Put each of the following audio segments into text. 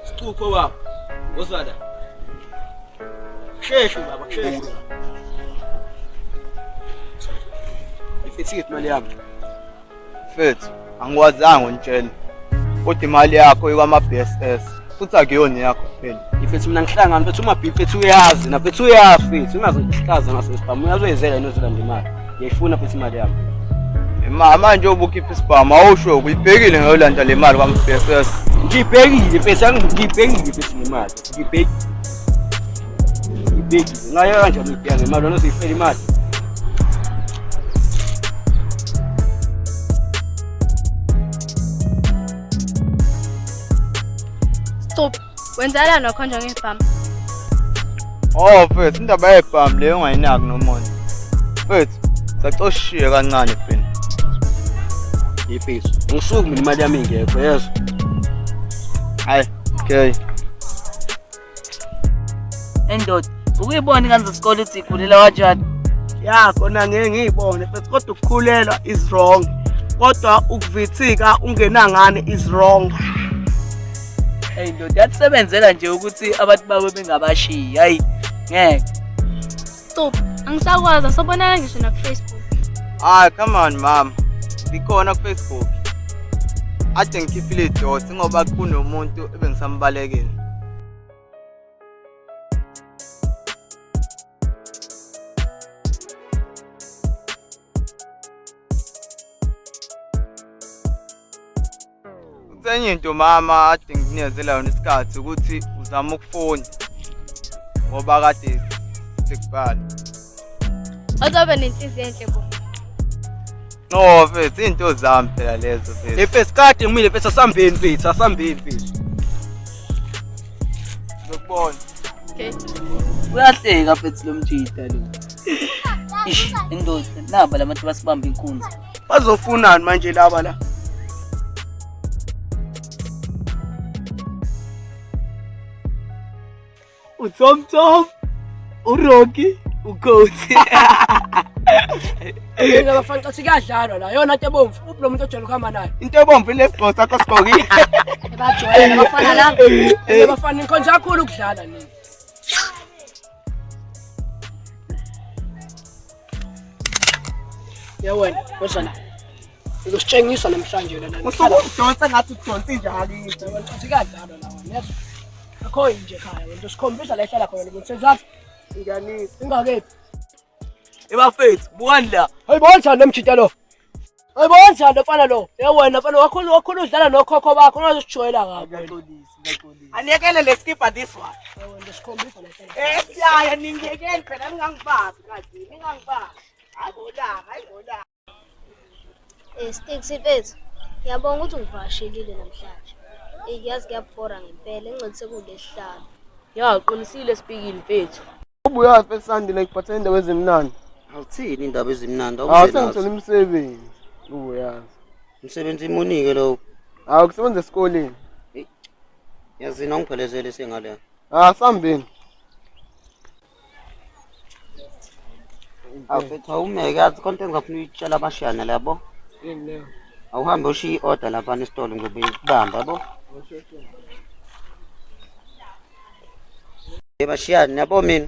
Scupho baba. Wozala. Sheshe baba, sheshe. Ifethi imali yami. Mfethu, angiwazanga untshela. Kodwa imali yakho ikwama-BSS. Futhi akuyona yakho kuphela. Ifethi mina ngihlangana mfethu uma-B uyazi na mfethu uyazi ungazohlaza ngaso-spam uyazoyizela inozolanda imali. Ngiyayifuna futhi imali yami. Manje ubukhipha isibhamu awusho uyibhekile ngayolanda le mali kwama-BSS. Ngiyibhekile mfethu ngiyibhekile futhi ngemali. Ngiyibhekile. Ngayo kanjani ibheka ngemali wena uzoyifela imali. Stop. Wenzala nokhonja ngebhamu. Oh mfethu, indaba yebhamu leyo ungayinaki nomonye. Mfethu, sacoshiye kancane phela. Yifethi. Ngisuku mina imali yami ingekho yezwa. Hayi, okay. Endoda, ukuyibona ingane zesikole ukuthi ikhulela kanjani? Ya khona ngeke ngiyibone futhi kodwa ukukhulelwa is wrong. Kodwa ukuvithika ungenangane is wrong. Hey ndoda, yasebenzela nje ukuthi abantu bawe bengabashiyi. Hayi, ngeke. Stop. Angisakwazi sobonana ngisho na Facebook. Come on mama. Ngikhona ku Facebook. Ade ngikhiphile idoti ngoba kunomuntu ebengisambalekile. Enye into mama ade nginikezela yona isikhathi ukuthi uzama ukufunda ngoba kade sikubhala. Azobe nenhliziyo enhle bo. No mfethu into zami phela lezo mfethu. Ifethi kade ngimile mfethu asambeni mfethu asambeni mfethu. Ngikubona. Okay. Uyahleka mfethu lo mjida lo. Ish, endoda, naba labantu basibamba inkunzi. Bazofunani manje laba la? Sumthing, uRocky, uGoathe. Yena bafana xa sikadlalwa la yona into ebomvu uphi umuntu ojwayele ukuhamba nayo Into ebomvu lesibhosa sakho sigqokile. ebajwayele bafana la yena bafana inkonzo kakhulu ukudlala nini wena wesana uzositshengisa namhlanje lana Usukudonsa ngathi udonsa njalo into. xa sikadlalwa la wena akho nje ekhaya wena usikhombisa la ehlala khona umuntu senzathi Ngiyanisa. ingakephi Ebafethu, bukani la. hayibona njani lemjita lo hayibona njani mfana lo wena mfana wakhona udlala nokhokho bakho ungazosijwayela kabi Ngaxolisa. Aniyekele leskipa this one. wena usikhombisa la ehlala Siyaya ningiyekele phela ningangibazi kathi. Ningangibazi. Hayibola. Sticks ifethu. Ngiyabonga ukuthi ungivakashelile namhlanje. Ngiyazi kuyabhora ngempela engcithe kulesihlalo. Ya, uqinisile speaking mfethu. Ubuya phela Sandile ngiphathe indaba ezimnandi. Awuthini indaba ezimnandi Sengithola umsebenzi. Ubuyazi. Umsebenzi imunike lo. Kusebenza esikoleni. Yazi nongiphelezele sengale. Sambeni. Awufethu awumeke yazi konke ngafuna uyitshela abashana labo. Yini leyo? Awuhambe ushiya i-order lapha nesitolo ngoba ikubamba yabo. Bashiyani yabo mina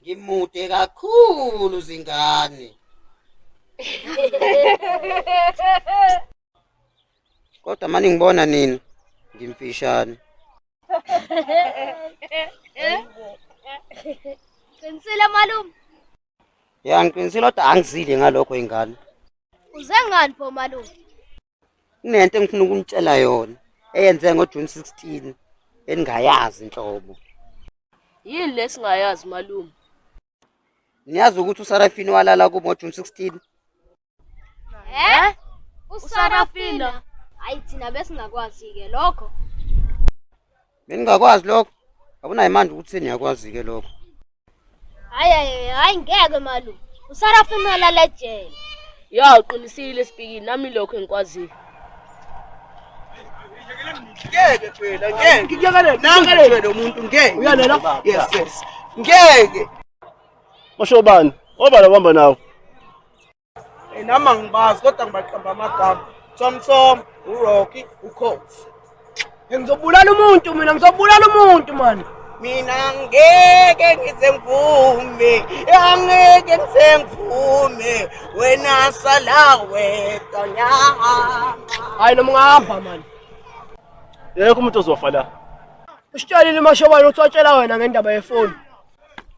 ngimude kakhulu zingane. Kodwa manje ngibona nini ngimfishane. Qinisile malume. Ya ngiqinisile kodwa angizile ngalokho ingane. Uze ngani pho malume? Kunento engifuna ukunitshela yona eyenze ngoJune 16 engayazi inhlobo. Yini lesingayazi malume? Niyazi ukuthi uSarafina walala kubo ngoJune 16? Usarafina. Hayi thina besingakwazi ke lokho. Beningakwazi lokho. Akunayo manje ukuthi niyakwazi ke lokho. Hayi ngeke malume. Usarafina lala ejele. Ya, uqinisile speaking nami lokho engikwaziyo. Ngeke phela ngeke. Ngeke lo muntu ngeke. uyalela Yes. Ngeke. Masho bani? Obala bamba nawo. Nami ngibazi kodwa ngibaqamba amagama. Sumthing, uRocky, uGoathe. Ngizobulala umuntu mina, ngizobulala umuntu man. Mina ngeke ngisemvume, angeke ngisemvume wena sala wedwa nyama. Hayi noma ungahamba man. Yekho umuntu ozofa la. Usitshelile mashobana ukuthi watshela wena ngendaba yefoni.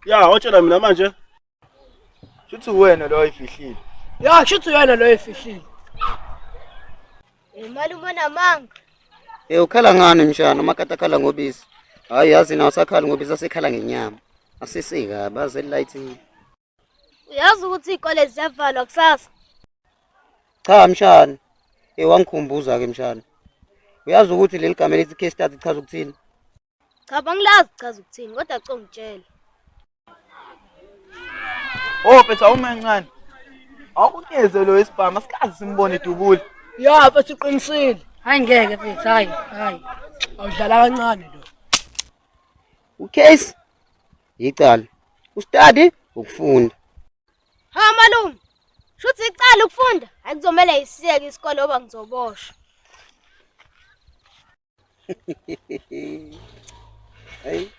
Ya, watshela mina manje. Shuthi wena lo oyifihlile. Ya, kushuthi uyena lo efihlile. Imali umona manga. Ukhala ngani mshana makatakhala ngobisi? Hayi yazi na usakhala ngobisi asekhala ngenyama. Asisika baze lighting. Uyazi ukuthi izikole ziyavalwa kusasa? Cha mshana. Wangikhumbuza ke mshana. Uyazi ukuthi leli gama lithi case study chaza ukuthini? Cha bangilazi chaza ukuthini kodwa cha ungitshela. Oh phetha uma encane. Awukunyeze lo isibhama sikazi simbone idubule. Ya, mfethu uqinisile. Hayi ngeke mfethu, hayi. Awudlala kancane lo. Case icala. Ustudy ukufunda. Ha malume. Shuthi icala ukufunda. Akuzomela isiyeke isikole ngoba ngizoboshwa. Hey.